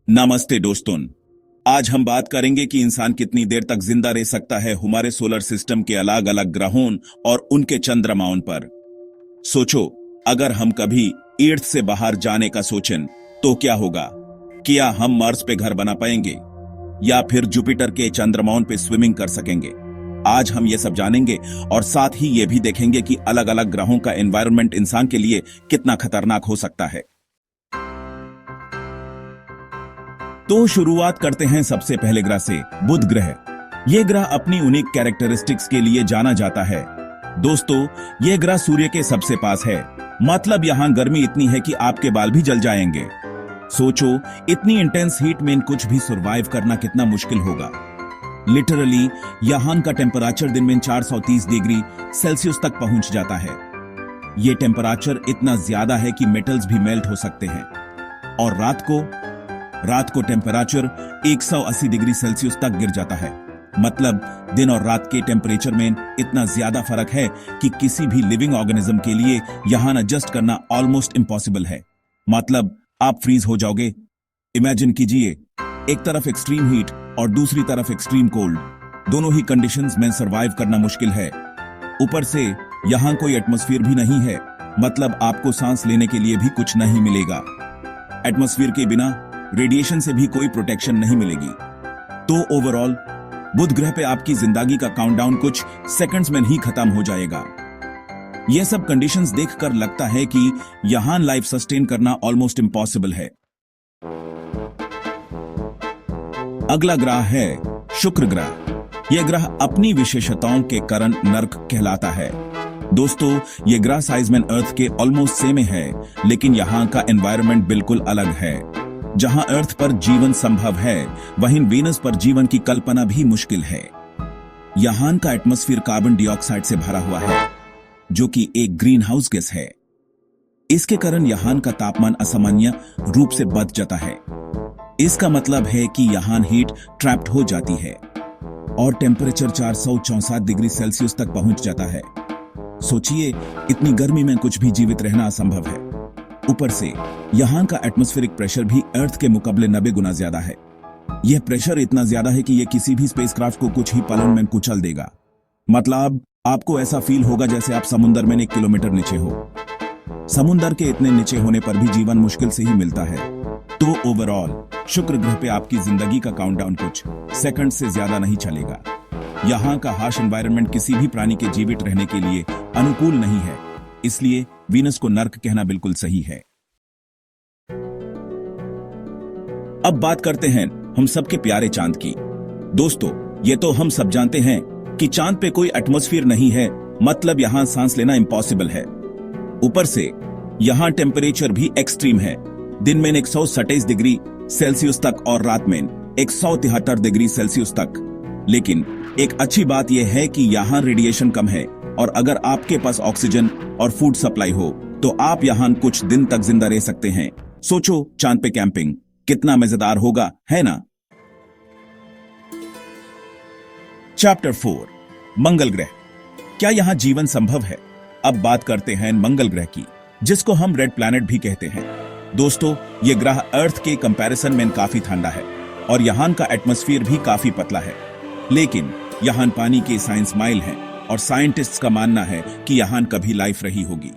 नमस्ते दोस्तों। आज हम बात करेंगे कि इंसान कितनी देर तक जिंदा रह सकता है हमारे सोलर सिस्टम के अलग अलग ग्रहों और उनके चंद्रमाओं पर। सोचो, अगर हम कभी अर्थ से बाहर जाने का सोचें तो क्या होगा? क्या हम मार्स पे घर बना पाएंगे या फिर जुपिटर के चंद्रमाओं पे स्विमिंग कर सकेंगे? आज हम ये सब जानेंगे और साथ ही ये भी देखेंगे कि अलग अलग ग्रहों का एनवायरनमेंट इंसान के लिए कितना खतरनाक हो सकता है। तो शुरुआत करते हैं सबसे पहले ग्रह से, बुध ग्रह। यह ग्रह अपनी यूनिक कैरेक्टरिस्टिक्स के लिए जाना जाता है। दोस्तों, यह ग्रह सूर्य के सबसे पास है, मतलब यहां गर्मी इतनी है कि आपके बाल भी जल जाएंगे। सोचो, इतनी इंटेंस हीट में कुछ भी सरवाइव करना कितना मुश्किल होगा। लिटरली यहां का टेम्परेचर दिन में 430 डिग्री सेल्सियस तक पहुंच जाता है। यह टेम्परेचर इतना ज्यादा है कि मेटल्स भी मेल्ट हो सकते हैं। और रात को टेम्परेचर 180 डिग्री सेल्सियस तक गिर जाता है। मतलब दिन और रात के टेम्परेचर में इतना ज्यादा फर्क है कि किसी भी लिविंग ऑर्गेनिज्म के लिए यहां एडजस्ट करना ऑलमोस्ट इम्पॉसिबल है। मतलब आप फ्रीज हो जाओगे। इमेजिन कीजिए, एक तरफ एक्सट्रीम हीट और दूसरी तरफ एक्सट्रीम कोल्ड, दोनों ही कंडीशंस में सरवाइव करना मुश्किल है। ऊपर से यहां कोई एटमॉस्फेयर भी नहीं है, मतलब आपको सांस लेने के लिए भी कुछ नहीं मिलेगा। एटमॉस्फेयर के बिना रेडिएशन से भी कोई प्रोटेक्शन नहीं मिलेगी। तो ओवरऑल बुध ग्रह पे आपकी जिंदगी का काउंटडाउन कुछ सेकंड्स में ही खत्म हो जाएगा। यह सब कंडीशंस देखकर लगता है कि यहां लाइफ सस्टेन करना ऑलमोस्ट इम्पॉसिबल है। अगला ग्रह है शुक्र ग्रह। यह ग्रह अपनी विशेषताओं के कारण नर्क कहलाता है। दोस्तों, यह ग्रह साइज में अर्थ के ऑलमोस्ट सेम है, लेकिन यहां का एनवायरनमेंट बिल्कुल अलग है। जहां अर्थ पर जीवन संभव है, वहीं वीनस पर जीवन की कल्पना भी मुश्किल है। यहां का एटमॉस्फेयर कार्बन डाइऑक्साइड से भरा हुआ है, जो कि एक ग्रीन हाउस गैस है। इसके कारण यहां का तापमान असामान्य रूप से बढ़ जाता है। इसका मतलब है कि यहां हीट ट्रैप्ड हो जाती है और टेम्परेचर 464 डिग्री सेल्सियस तक पहुंच जाता है। सोचिए, इतनी गर्मी में कुछ भी जीवित रहना असंभव है। ऊपर से यहां का एटमॉस्फेरिक प्रेशर भी अर्थ के मुकाबले 90 गुना ज्यादा है। यह प्रेशर इतना ज्यादा है कि यह किसी भी स्पेसक्राफ्ट को कुछ ही पलों में कुचल देगा। मतलब आपको ऐसा फील होगा जैसे आप समुद्र में 1 किलोमीटर नीचे हो। समुद्र के इतने नीचे होने पर भी जीवन मुश्किल से ही मिलता है। तो ओवरऑल शुक्र ग्रह पे आपकी जिंदगी का काउंटडाउन कुछ सेकंड से ज्यादा नहीं चलेगा। यहाँ का हार्श एनवायरनमेंट किसी भी प्राणी के जीवित रहने के लिए अनुकूल नहीं है, इसलिए वीनस को नर्क कहना बिल्कुल सही है। अब बात करते हैं हम सबके प्यारे चांद की। दोस्तों, ये तो हम सब जानते हैं कि चांद पे कोई एटमॉस्फेयर नहीं है, मतलब यहां सांस लेना इम्पॉसिबल है। ऊपर से यहां टेम्परेचर भी एक्सट्रीम है। दिन में 127 डिग्री सेल्सियस तक और रात में 173 डिग्री सेल्सियस तक। लेकिन एक अच्छी बात यह है कि यहां रेडिएशन कम है और अगर आपके पास ऑक्सीजन और फूड सप्लाई हो तो आप यहां कुछ दिन तक जिंदा रह सकते हैं। सोचो, चांद पे कैंपिंग कितना मजेदार होगा, है ना? चैप्टर 4, मंगल ग्रह। क्या यहां जीवन संभव है? अब बात करते हैं मंगल ग्रह की, जिसको हम रेड प्लैनेट भी कहते हैं। दोस्तों, यह ग्रह अर्थ के कंपैरिजन में काफी ठंडा है और यहां का एटमॉस्फेयर भी काफी पतला है। लेकिन यहां पानी के साइंस माइल हैं और साइंटिस्ट्स का मानना है कि यहां कभी लाइफ रही होगी।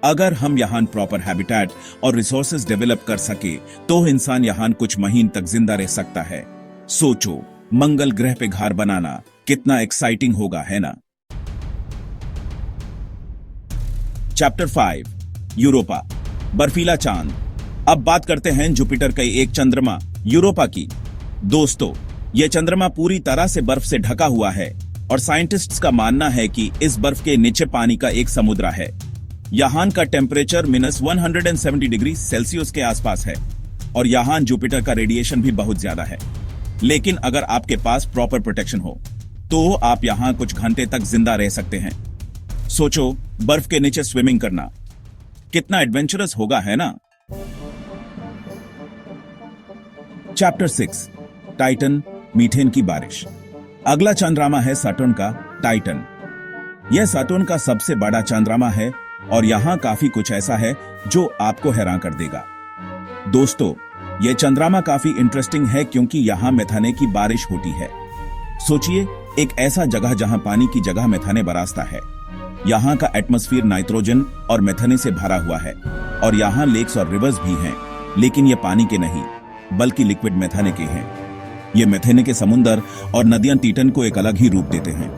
अगर हम यहां प्रॉपर हैबिटेट और रिसोर्सेज डेवलप कर सके तो इंसान यहां कुछ महीन तक जिंदा रह सकता है। सोचो, मंगल ग्रह पे घर बनाना कितना एक्साइटिंग होगा, है ना? चैप्टर 5, यूरोपा, बर्फीला चांद। अब बात करते हैं जुपिटर का एक चंद्रमा यूरोपा की। दोस्तों, यह चंद्रमा पूरी तरह से बर्फ से ढका हुआ है और साइंटिस्ट्स का मानना है कि इस बर्फ के नीचे पानी का एक समुद्र है। यहां का टेम्परेचर -170 डिग्री सेल्सियस के आसपास है और यहां जुपिटर का रेडिएशन भी बहुत ज्यादा है। लेकिन अगर आपके पास प्रॉपर प्रोटेक्शन हो तो आप यहां कुछ घंटे तक जिंदा रह सकते हैं। सोचो, बर्फ के नीचे स्विमिंग करना कितना एडवेंचरस होगा, है ना? चैप्टर 6, टाइटन, मीथेन की बारिश। अगला चंद्रमा है सैटर्न का टाइटन। यह सैटर्न का सबसे बड़ा चंद्रमा है और यहां काफी कुछ ऐसा है जो आपको हैरान कर देगा। दोस्तों, ये चंद्रमा काफी इंटरेस्टिंग है क्योंकि यहाँ मेथाने की बारिश होती है। सोचिए, एक ऐसा जगह जहाँ पानी की जगह मेथाने बरसता है। यहाँ का एटमॉस्फेयर नाइट्रोजन और मेथाने से भरा हुआ है और यहाँ लेक्स और रिवर्स भी हैं, लेकिन ये पानी के नहीं बल्कि लिक्विड मेथाने के हैं। ये मेथाने के समुद्र और नदियां टाइटन को एक अलग ही रूप देते हैं।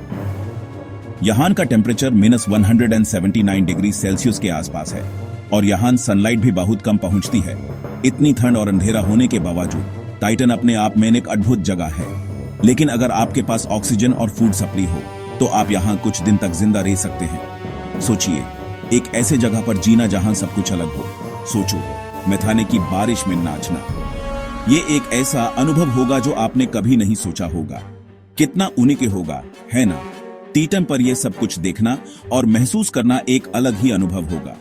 यहाँ का टेम्परेचर -179 डिग्री सेल्सियस के आसपास है और यहाँ सनलाइट भी बहुत कम पहुंचती है। इतनी ठंड और अंधेरा होने के बावजूद टाइटन अपने आप में एक अद्भुत जगह है। लेकिन अगर आपके पास ऑक्सीजन और फूड सप्लाई हो तो आप यहाँ कुछ दिन तक जिंदा रह सकते हैं। सोचिए, एक ऐसे जगह पर जीना जहां सब कुछ अलग हो। सोचो, मेथाने की बारिश में नाचना। ये एक ऐसा अनुभव होगा जो आपने कभी नहीं सोचा होगा। कितना यूनिक होगा, है ना? टाइटन पर यह सब कुछ देखना और महसूस करना एक अलग ही अनुभव होगा।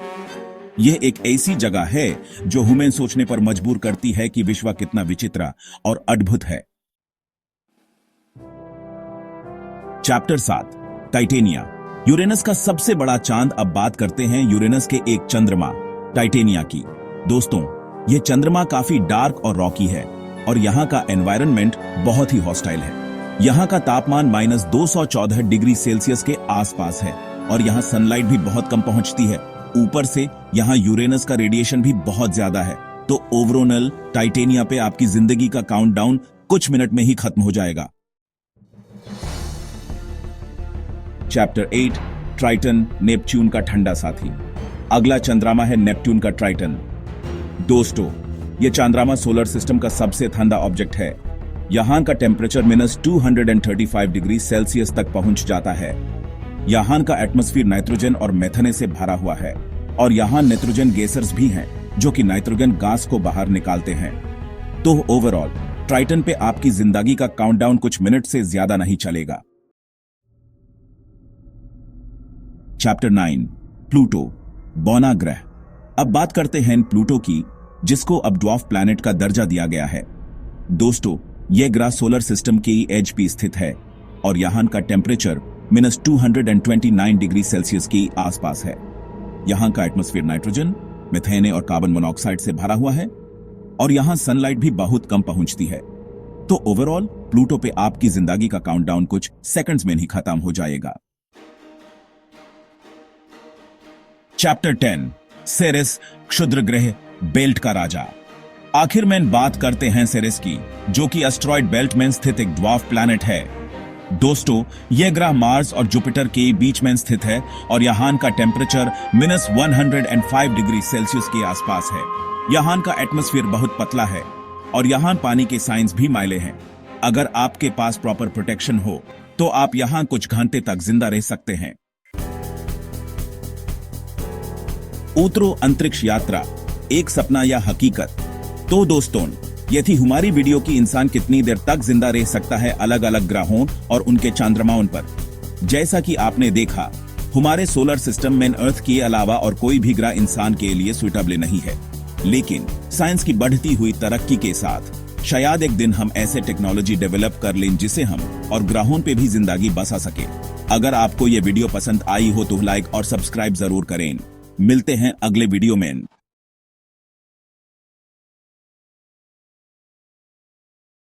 यह एक ऐसी जगह है जो हमें सोचने पर मजबूर करती है कि विश्व कितना विचित्र और अद्भुत है। Chapter 7, titania. यूरेनस का सबसे बड़ा चांद। अब बात करते हैं यूरेनस के एक चंद्रमा टाइटेनिया की। दोस्तों, यह चंद्रमा काफी डार्क और रॉकी है और यहाँ का एनवायरनमेंट बहुत ही हॉस्टाइल है। यहाँ का तापमान -214 डिग्री सेल्सियस के आसपास है और यहाँ सनलाइट भी बहुत कम पहुंचती है। ऊपर से यहाँ यूरेनस का रेडिएशन भी बहुत ज्यादा है। तो ओवरऑल टाइटेनिया पे आपकी जिंदगी का काउंटडाउन कुछ मिनट में ही खत्म हो जाएगा। चैप्टर 8, ट्राइटन, नेपच्यून का ठंडा साथी। अगला चंद्रमा है नेपट्यून का ट्राइटन। दोस्तों, यह चंद्रमा सोलर सिस्टम का सबसे ठंडा ऑब्जेक्ट है। यहाँ का टेम्परेचर -235 डिग्री सेल्सियस तक पहुंच जाता है। यहाँ का एटमॉस्फेयर नाइट्रोजन और मेथाने से भरा हुआ है और यहाँ नाइट्रोजन गैसेस भी हैं जो कि नाइट्रोजन गैस को बाहर निकालते हैं। तो ओवरऑल ट्राइटन पे आपकी जिंदगी का काउंटडाउन कुछ मिनट से ज्यादा नहीं चलेगा। चैप्टर 9, प्लूटो, बौना ग्रह। अब बात करते हैं प्लूटो की, जिसको अब ड्वार्फ प्लैनेट का दर्जा दिया गया है। दोस्तों, यह ग्रह सोलर सिस्टम के एज पे स्थित है और यहाँ का टेम्परेचर -229 डिग्री सेल्सियस के आसपास है। यहाँ का एटमॉस्फेयर नाइट्रोजन, मीथेन और कार्बन मोनोऑक्साइड से भरा हुआ है और यहाँ सनलाइट भी बहुत कम पहुंचती है। तो ओवरऑल प्लूटो पे आपकी जिंदगी का काउंटडाउन कुछ सेकंड्स में ही खत्म हो जाएगा। चैप्टर 10, सेरेस, क्षुद्र ग्रह, बेल्ट का राजा। आखिर में बात करते हैं सेरेस की, जो कि एस्टेरॉयड बेल्ट में स्थित एक ड्वार्फ प्लैनेट है। दोस्तों, यह ग्रह मार्स और जुपिटर के बीच में स्थित है और यहाँ का टेम्परेचर -105 डिग्री सेल्सियस के आसपास है। यहाँ का एटमॉस्फेयर बहुत पतला है और यहाँ पानी के साइंस भी मायले हैं। अगर आपके पास प्रॉपर प्रोटेक्शन हो तो आप यहाँ कुछ घंटे तक जिंदा रह सकते हैं। उतरो अंतरिक्ष यात्रा, एक सपना या हकीकत। तो दोस्तों, ये थी हमारी वीडियो की इंसान कितनी देर तक जिंदा रह सकता है अलग अलग ग्रहों और उनके चंद्रमाओं पर। जैसा कि आपने देखा, हमारे सोलर सिस्टम में अर्थ के अलावा और कोई भी ग्रह इंसान के लिए सुइटेबल नहीं है। लेकिन साइंस की बढ़ती हुई तरक्की के साथ शायद एक दिन हम ऐसे टेक्नोलॉजी डेवलप कर लें जिसे हम और ग्रहों पे भी जिंदगी बसा सके। अगर आपको ये वीडियो पसंद आई हो तो लाइक और सब्सक्राइब जरूर करें। मिलते हैं अगले वीडियो में।